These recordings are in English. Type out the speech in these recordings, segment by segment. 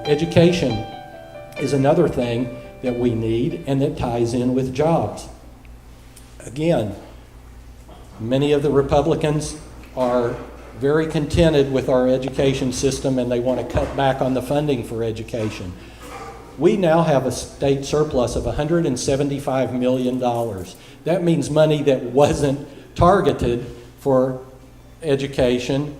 Education is another thing that we need and that ties in with jobs. Again, many of the Republicans are very contented with our education system and they want to cut back on the funding for education. We now have a state surplus of $175 million. That means money that wasn't targeted for education,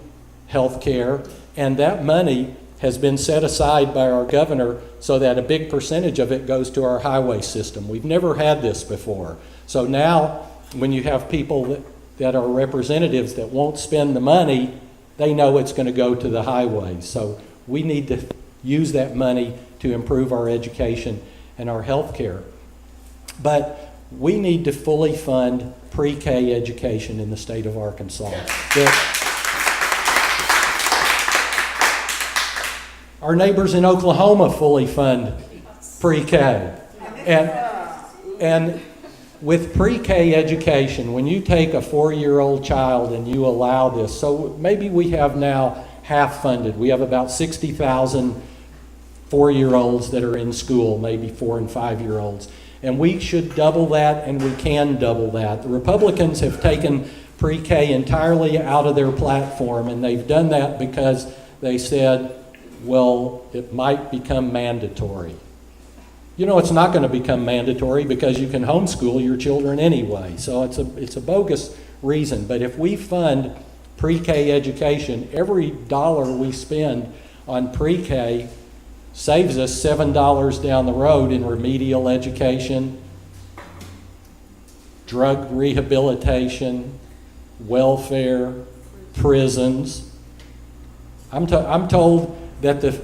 health care, and that money has been set aside by our governor so that a big percentage of it goes to our highway system. We've never had this before. So now when you have people that are representatives that won't spend the money, they know it's going to go to the highways. So we need to use that money to improve our education and our health care. But we need to fully fund pre-K education in the state of Arkansas. Our neighbors in Oklahoma fully fund pre-K. And with pre-K education, when you take a 4-year-old child and you allow this, so maybe we have now half funded. We have about 60,000 4-year-olds that are in school, maybe 4 and 5-year-olds. And we should double that, and we can double that. The Republicans have taken pre-K entirely out of their platform, and they've done that because they said, well, it might become mandatory. You know, it's not going to become mandatory because you can homeschool your children anyway. So it's a bogus reason. But if we fund pre-K education, every dollar we spend on pre-K saves us $7 down the road in remedial education, drug rehabilitation, welfare, prisons. I'm told that the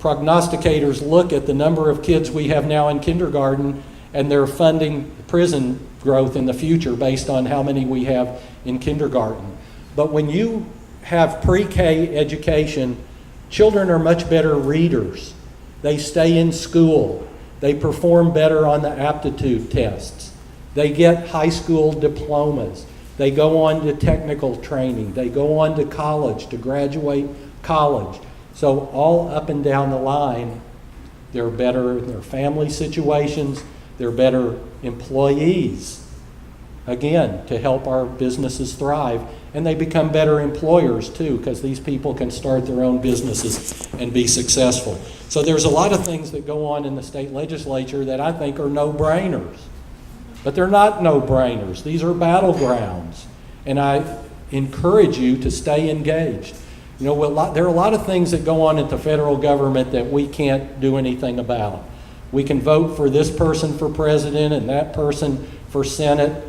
prognosticators look at the number of kids we have now in kindergarten and they're funding prison growth in the future based on how many we have in kindergarten. But when you have pre-K education, children are much better readers. They stay in school. They perform better on the aptitude tests. They get high school diplomas. They go on to technical training. They go on to college, to graduate college. So all up and down the line, they're better in their family situations. They're better employees, again, to help our businesses thrive. And they become better employers too, because these people can start their own businesses and be successful. So there's a lot of things that go on in the state legislature that I think are no-brainers. But they're not no-brainers. These are battlegrounds. And I encourage you to stay engaged. You know, there are a lot of things that go on at the federal government that we can't do anything about. We can vote for this person for president and that person for Senate,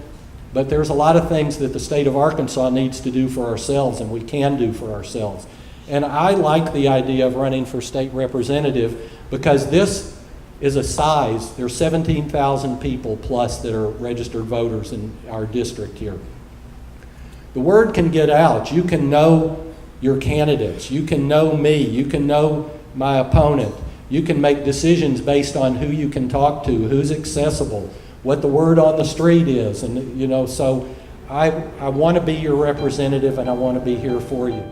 but there's a lot of things that the state of Arkansas needs to do for ourselves and we can do for ourselves. And I like the idea of running for state representative because this is a size. There's 17,000 people plus that are registered voters in our district here. The word can get out. You can know your candidates. You can know me. You can know my opponent. You can make decisions based on who you can talk to, who's accessible, what the word on the street is. And, you know, so I want to be your representative and I want to be here for you.